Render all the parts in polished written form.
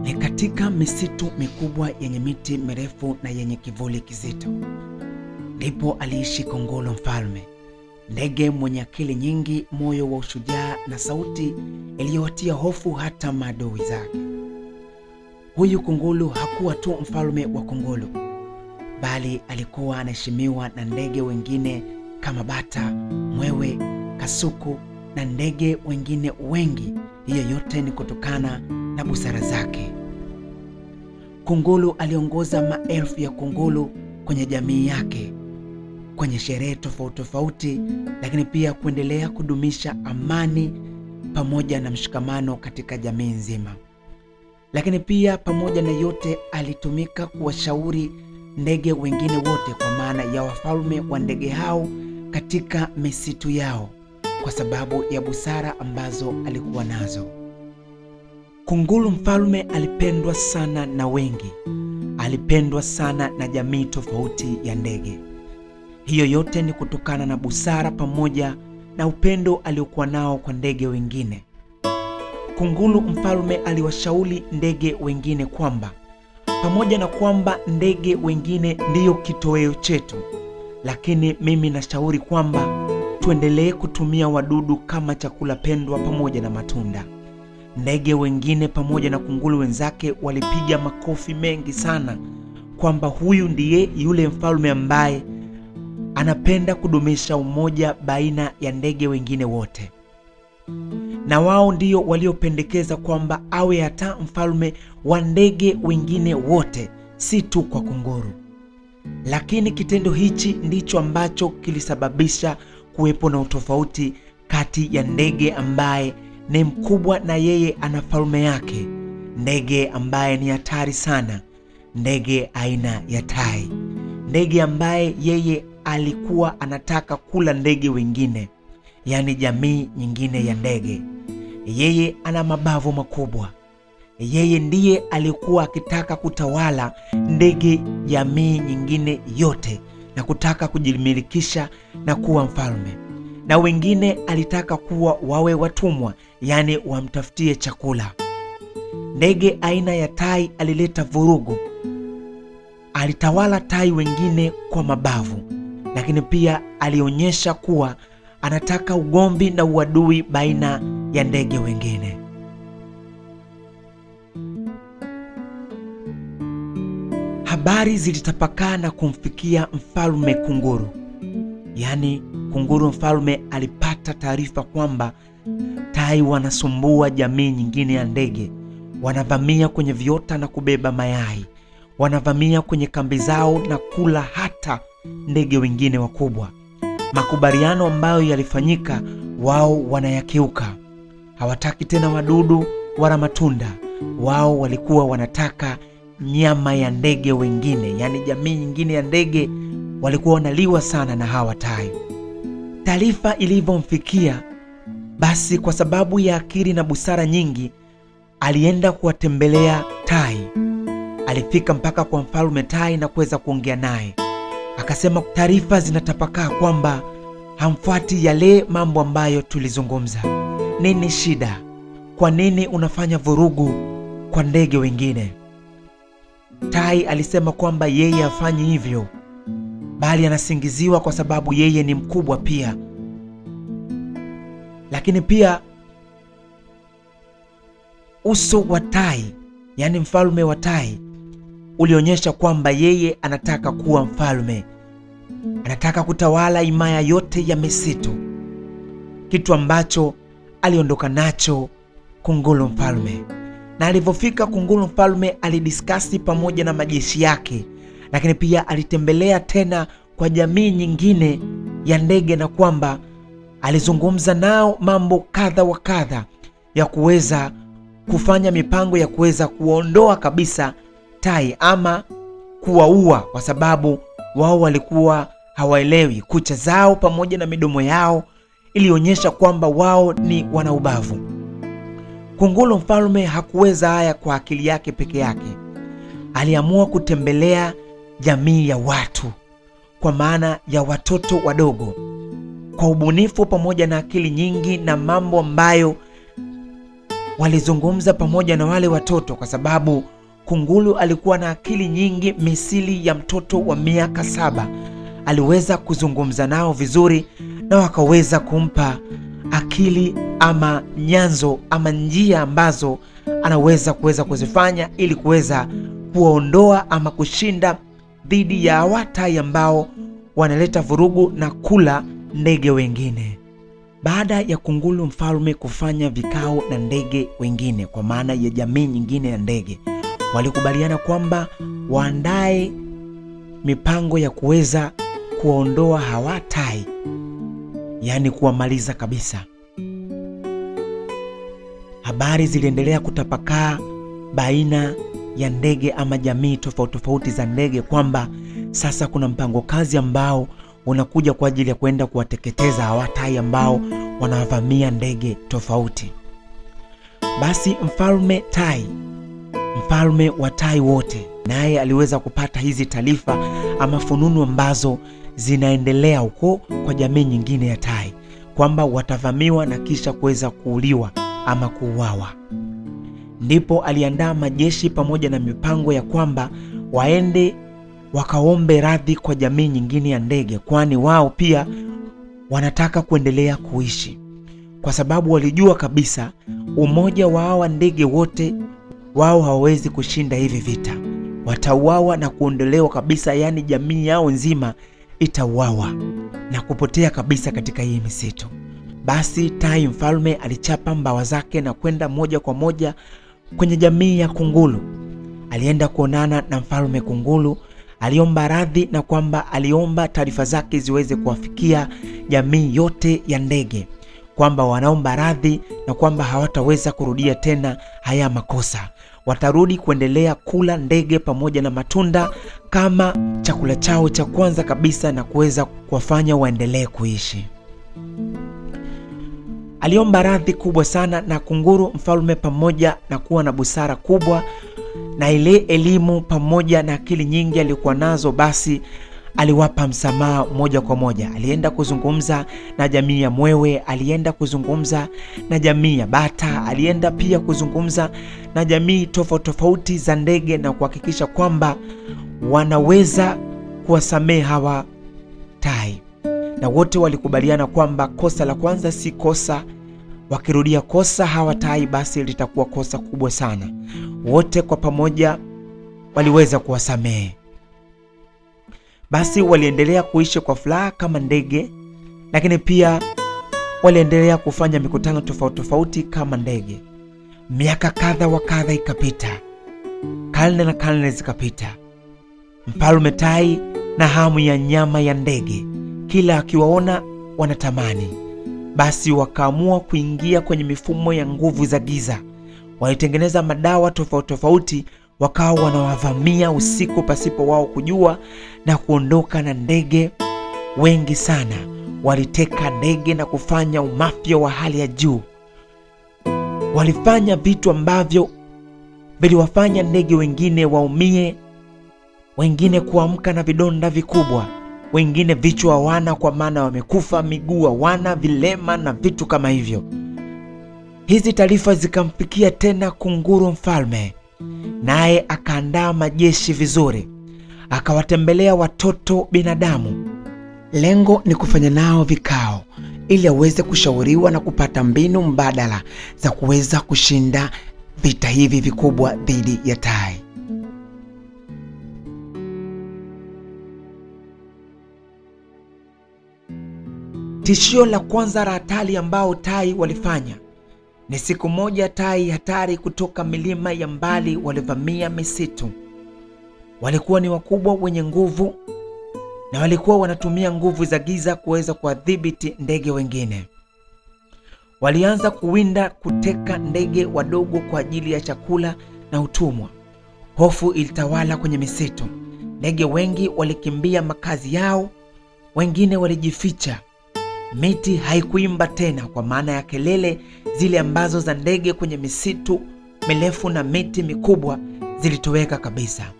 Ni katika misitu mikubwa yenye miti mirefu na yenye kivuli kizito ndipo aliishi Kunguru mfalme, ndege mwenye akili nyingi, moyo wa ushujaa na sauti iliyowatia hofu hata maadui zake. Huyu Kunguru hakuwa tu mfalme wa Kunguru, bali alikuwa anaheshimiwa na ndege wengine kama bata, mwewe, kasuku na ndege wengine wengi. Hiyo yote ni kutokana na busara zake. Kunguru aliongoza maelfu ya kunguru kwenye jamii yake, kwenye sherehe tofauti tofauti, lakini pia kuendelea kudumisha amani pamoja na mshikamano katika jamii nzima. Lakini pia pamoja na yote alitumika kuwashauri ndege wengine wote, kwa maana ya wafalme wa ndege hao katika misitu yao, kwa sababu ya busara ambazo alikuwa nazo. Kunguru mfalme alipendwa sana na wengi, alipendwa sana na jamii tofauti ya ndege. Hiyo yote ni kutokana na busara pamoja na upendo aliokuwa nao kwa ndege wengine. Kunguru mfalme aliwashauri ndege wengine kwamba pamoja na kwamba ndege wengine ndiyo kitoweo chetu, lakini mimi nashauri kwamba tuendelee kutumia wadudu kama chakula pendwa pamoja na matunda. Ndege wengine pamoja na kunguru wenzake walipiga makofi mengi sana kwamba huyu ndiye yule mfalme ambaye anapenda kudumisha umoja baina ya ndege wengine wote. Na wao ndio waliopendekeza kwamba awe hata mfalme wa ndege wengine wote, si tu kwa kunguru. Lakini kitendo hichi ndicho ambacho kilisababisha kuwepo na utofauti kati ya ndege ambaye ni mkubwa na yeye ana falme yake, ndege ambaye ni hatari sana, ndege aina ya tai, ndege ambaye yeye alikuwa anataka kula ndege wengine, yani jamii nyingine ya ndege. Yeye ana mabavu makubwa, yeye ndiye alikuwa akitaka kutawala ndege jamii nyingine yote na kutaka kujimilikisha na kuwa mfalme, na wengine alitaka kuwa wawe watumwa, yani wamtafutie chakula. Ndege aina ya tai alileta vurugu, alitawala tai wengine kwa mabavu, lakini pia alionyesha kuwa anataka ugomvi na uadui baina ya ndege wengine. Habari zilitapakaa na kumfikia mfalme Kunguru. Yaani Kunguru mfalme alipata taarifa kwamba tai wanasumbua jamii nyingine ya ndege, wanavamia kwenye viota na kubeba mayai, wanavamia kwenye kambi zao na kula hata ndege wengine wakubwa. Makubaliano ambayo yalifanyika wao wanayakiuka. Hawataki tena wadudu wala matunda, wao walikuwa wanataka nyama ya ndege wengine, yani jamii nyingine ya ndege walikuwa wanaliwa sana na hawa tai. Taarifa ilivyomfikia, basi kwa sababu ya akili na busara nyingi, alienda kuwatembelea tai. Alifika mpaka kwa mfalme tai na kuweza kuongea naye. Akasema taarifa zinatapakaa kwamba hamfuati yale mambo ambayo tulizungumza. Nini shida? Kwa nini unafanya vurugu kwa ndege wengine? Tai alisema kwamba yeye hafanyi hivyo, bali anasingiziwa kwa sababu yeye ni mkubwa pia. Lakini pia uso wa tai, yani mfalme wa tai, ulionyesha kwamba yeye anataka kuwa mfalme, anataka kutawala himaya yote ya misitu, kitu ambacho aliondoka nacho Kunguru mfalme. Na alipofika Kunguru mfalme alidiskasi pamoja na majeshi yake, lakini pia alitembelea tena kwa jamii nyingine ya ndege, na kwamba alizungumza nao mambo kadha wa kadha ya kuweza kufanya mipango ya kuweza kuondoa kabisa tai ama kuwaua, kwa sababu wao walikuwa hawaelewi. Kucha zao pamoja na midomo yao ilionyesha kwamba wao ni wanaubavu. Kunguru mfalme hakuweza haya kwa akili yake peke yake. Aliamua kutembelea jamii ya watu, kwa maana ya watoto wadogo, kwa ubunifu pamoja na akili nyingi na mambo ambayo walizungumza pamoja na wale watoto, kwa sababu kunguru alikuwa na akili nyingi misili ya mtoto wa miaka 7. Aliweza kuzungumza nao vizuri na wakaweza kumpa akili ama nyanzo ama njia ambazo anaweza kuzifanya ili kuweza kuondoa ama kushinda dhidi ya hawa tai ambao wanaleta vurugu na kula ndege wengine. Baada ya kunguru mfalme kufanya vikao na ndege wengine, kwa maana ya jamii nyingine ya ndege, walikubaliana kwamba waandae mipango ya kuweza kuondoa hawa tai, yani kuwamaliza kabisa. Habari ziliendelea kutapakaa baina ya ndege ama jamii tofauti za ndege kwamba sasa kuna mpango kazi ambao unakuja kwa ajili ya kwenda kuwateketeza hawa tai ambao wanawavamia ndege tofauti. Basi mfalme wa tai wote, naye aliweza kupata hizi taarifa ama fununu ambazo zinaendelea huko kwa jamii nyingine ya tai kwamba watavamiwa na kisha kuweza kuuliwa ama kuuawa. Ndipo aliandaa majeshi pamoja na mipango ya kwamba waende wakaombe radhi kwa jamii nyingine ya ndege, kwani wao pia wanataka kuendelea kuishi, kwa sababu walijua kabisa umoja wa hawa ndege wote wao hawawezi kushinda hivi vita. Watauawa na kuondolewa kabisa, yani jamii yao nzima itauawa na kupotea kabisa katika hii misitu. Basi tai mfalme alichapa mbawa zake na kwenda moja kwa moja kwenye jamii ya kunguru. Alienda kuonana na mfalme kunguru, aliomba radhi na kwamba aliomba taarifa zake ziweze kuwafikia jamii yote ya ndege, kwamba wanaomba radhi na kwamba hawataweza kurudia tena haya makosa. Watarudi kuendelea kula ndege pamoja na matunda kama chakula chao cha kwanza kabisa na kuweza kuwafanya waendelee kuishi. Aliomba radhi kubwa sana na kunguru mfalme, pamoja na kuwa na busara kubwa na ile elimu pamoja na akili nyingi alikuwa nazo, basi aliwapa msamaha moja kwa moja. Alienda kuzungumza na jamii ya mwewe, alienda kuzungumza na jamii ya bata, alienda pia kuzungumza na jamii tofauti za ndege na kuhakikisha kwamba wanaweza kuwasamehe hawa tai. Na wote walikubaliana kwamba kosa la kwanza si kosa, wakirudia kosa hawa tai basi litakuwa kosa kubwa sana. Wote kwa pamoja waliweza kuwasamehe. Basi waliendelea kuishi kwa furaha kama ndege, lakini pia waliendelea kufanya mikutano tofauti kama ndege. Miaka kadha wa kadha ikapita, karne na karne zikapita. Mfalme tai na hamu ya nyama ya ndege, kila akiwaona wanatamani. Basi wakaamua kuingia kwenye mifumo ya nguvu za giza. Walitengeneza madawa tofauti, wakawa wanawavamia usiku pasipo wao kujua na kuondoka na ndege wengi sana. Waliteka ndege na kufanya umafia wa hali ya juu. Walifanya vitu ambavyo viliwafanya ndege wengine waumie, wengine kuamka na vidonda vikubwa, wengine vichwa hawana kwa maana wamekufa, miguu hawana, vilema na vitu kama hivyo. Hizi taarifa zikamfikia tena kunguru mfalme, naye akaandaa majeshi vizuri, akawatembelea watoto binadamu. Lengo ni kufanya nao vikao ili aweze kushauriwa na kupata mbinu mbadala za kuweza kushinda vita hivi vikubwa dhidi ya tai. Tishio la kwanza la hatari ambao tai walifanya ni siku moja tai hatari kutoka milima ya mbali walivamia misitu. Walikuwa ni wakubwa wenye nguvu na walikuwa wanatumia nguvu za giza kuweza kuwadhibiti ndege wengine. Walianza kuwinda, kuteka ndege wadogo kwa ajili ya chakula na utumwa. Hofu ilitawala kwenye misitu. Ndege wengi walikimbia makazi yao, wengine walijificha. Miti haikuimba tena kwa maana ya kelele zile ambazo za ndege kwenye misitu mirefu na miti mikubwa zilitoweka kabisa.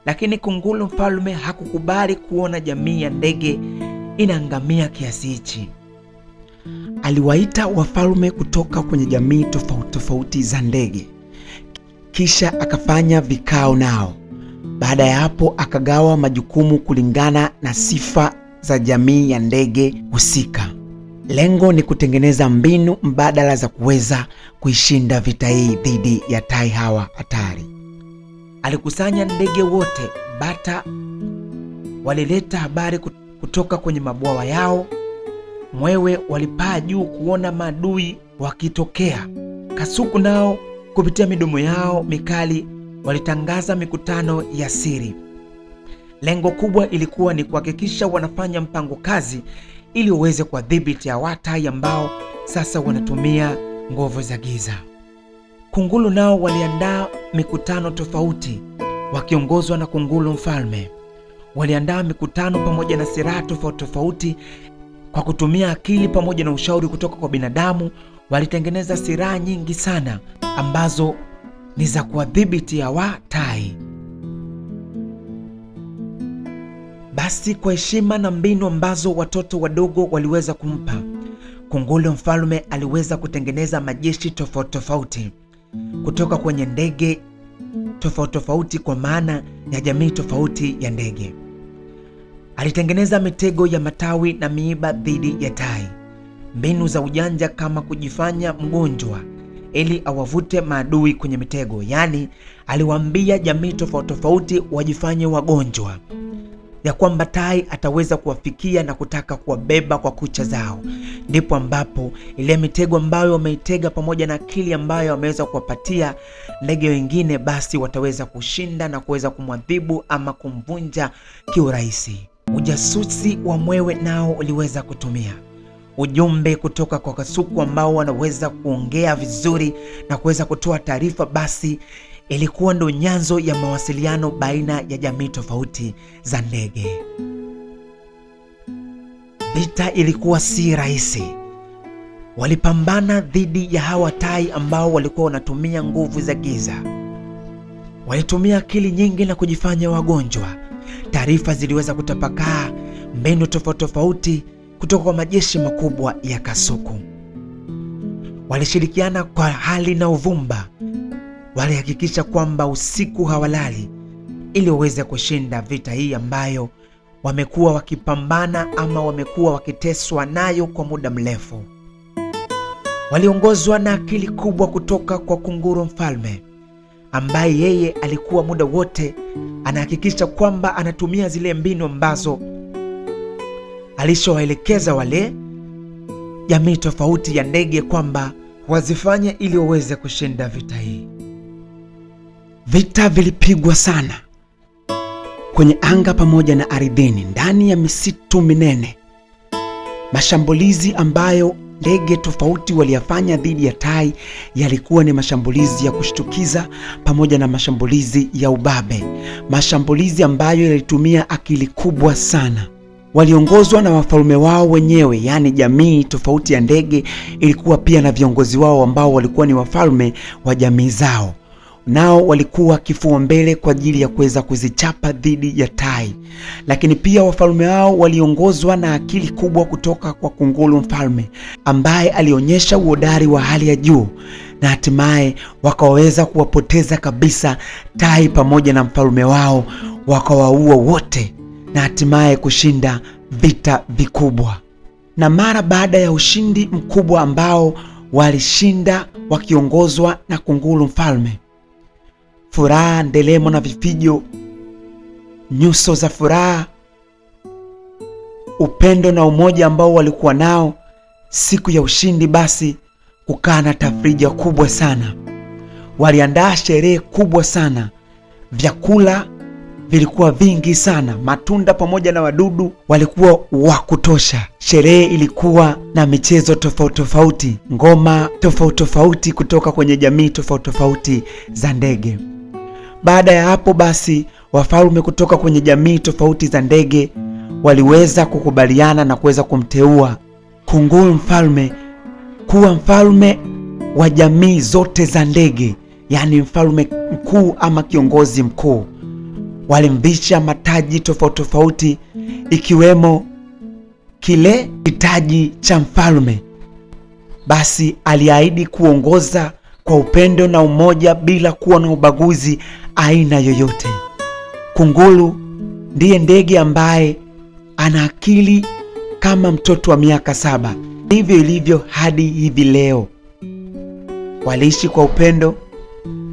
Lakini kunguru mfalme hakukubali kuona jamii ya ndege inaangamia kiasi hichi. aliwaita wafalme kutoka kwenye jamii tofauti tofauti za ndege, kisha akafanya vikao nao. Baada ya hapo akagawa majukumu kulingana na sifa za jamii ya ndege husika. Lengo ni kutengeneza mbinu mbadala za kuweza kuishinda vita hii dhidi ya tai hawa hatari. Alikusanya ndege wote, bata walileta habari kutoka kwenye mabwawa yao, mwewe walipaa juu kuona maadui wakitokea, kasuku nao kupitia midomo yao mikali walitangaza mikutano ya siri. Lengo kubwa ilikuwa ni kuhakikisha wanafanya mpango kazi ili waweze kuwadhibiti hawa tai ambao sasa wanatumia nguvu za giza. Kunguru nao waliandaa mikutano tofauti wakiongozwa na kunguru mfalme. Waliandaa mikutano pamoja na silaha tofauti tofauti kwa kutumia akili pamoja na ushauri kutoka kwa binadamu. Walitengeneza silaha nyingi sana ambazo ni za kuwadhibiti hawa tai. Basi kwa heshima na mbinu ambazo watoto wadogo waliweza kumpa, kunguru mfalme aliweza kutengeneza majeshi tofauti tofauti kutoka kwenye ndege tofauti tofauti, kwa maana ya jamii tofauti ya ndege. Alitengeneza mitego ya matawi na miiba dhidi ya tai, mbinu za ujanja kama kujifanya mgonjwa ili awavute maadui kwenye mitego. Yani aliwaambia jamii tofauti tofauti wajifanye wagonjwa, ya kwamba tai ataweza kuwafikia na kutaka kuwabeba kwa kucha zao. Ndipo ambapo ile mitego ambayo wameitega pamoja na akili ambayo wameweza kuwapatia ndege wengine, basi wataweza kushinda na kuweza kumwadhibu ama kumvunja kiurahisi. Ujasusi wa mwewe nao uliweza kutumia ujumbe kutoka kwa kasuku ambao wanaweza kuongea vizuri na kuweza kutoa taarifa. Basi ilikuwa ndo nyanzo ya mawasiliano baina ya jamii tofauti za ndege. Vita ilikuwa si rahisi. Walipambana dhidi ya hawa tai ambao walikuwa wanatumia nguvu za giza. Walitumia akili nyingi na kujifanya wagonjwa. Taarifa ziliweza kutapakaa, mbinu tofauti tofauti kutoka kwa majeshi makubwa ya kasuku. Walishirikiana kwa hali na uvumba. Walihakikisha kwamba usiku hawalali ili waweze kushinda vita hii ambayo wamekuwa wakipambana ama wamekuwa wakiteswa nayo kwa muda mrefu. Waliongozwa na akili kubwa kutoka kwa kunguru mfalme, ambaye yeye alikuwa muda wote anahakikisha kwamba anatumia zile mbinu ambazo alishowaelekeza wale jamii tofauti ya ndege kwamba wazifanye ili waweze kushinda vita hii. Vita vilipigwa sana kwenye anga pamoja na ardhini, ndani ya misitu minene. Mashambulizi ambayo ndege tofauti waliyafanya dhidi ya tai yalikuwa ni mashambulizi ya kushtukiza pamoja na mashambulizi ya ubabe, mashambulizi ambayo yalitumia akili kubwa sana. Waliongozwa na wafalme wao wenyewe, yani jamii tofauti ya ndege ilikuwa pia na viongozi wao ambao walikuwa ni wafalme wa jamii zao. Nao walikuwa kifua mbele kwa ajili ya kuweza kuzichapa dhidi ya tai. Lakini pia wafalme wao waliongozwa na akili kubwa kutoka kwa kunguru mfalme, ambaye alionyesha uhodari wa hali ya juu, na hatimaye wakaweza kuwapoteza kabisa tai pamoja na mfalme wao, wakawaua wote na hatimaye kushinda vita vikubwa. Na mara baada ya ushindi mkubwa ambao walishinda wakiongozwa na kunguru mfalme, furaha, ndelemo na vifijo, nyuso za furaha, upendo na umoja ambao walikuwa nao siku ya ushindi, basi kukaa na tafrija kubwa sana. Waliandaa sherehe kubwa sana, vyakula vilikuwa vingi sana, matunda pamoja na wadudu walikuwa wa kutosha. Sherehe ilikuwa na michezo tofauti tofauti, ngoma tofauti tofauti kutoka kwenye jamii tofauti tofauti za ndege. Baada ya hapo basi wafalme kutoka kwenye jamii tofauti za ndege waliweza kukubaliana na kuweza kumteua kunguru mfalme kuwa mfalme wa jamii zote za ndege, yani mfalme mkuu ama kiongozi mkuu. Walimvisha mataji tofauti tofauti, ikiwemo kile kitaji cha mfalme basi aliahidi kuongoza kwa upendo na umoja bila kuwa na ubaguzi aina yoyote. Kunguru ndiye ndege ambaye ana akili kama mtoto wa miaka 7. Ndivyo ilivyo hadi hivi leo. Waliishi kwa upendo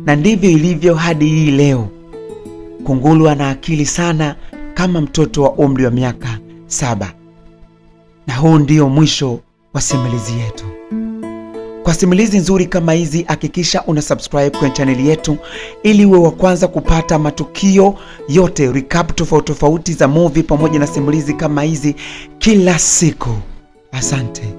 na ndivyo ilivyo hadi hii leo. Kunguru ana akili sana kama mtoto wa umri wa miaka 7. Na huu ndio mwisho wa simulizi yetu. Kwa simulizi nzuri kama hizi, hakikisha una subscribe kwenye channel yetu ili uwe wa kwanza kupata matukio yote, recap tofauti za movie pamoja na simulizi kama hizi kila siku. Asante.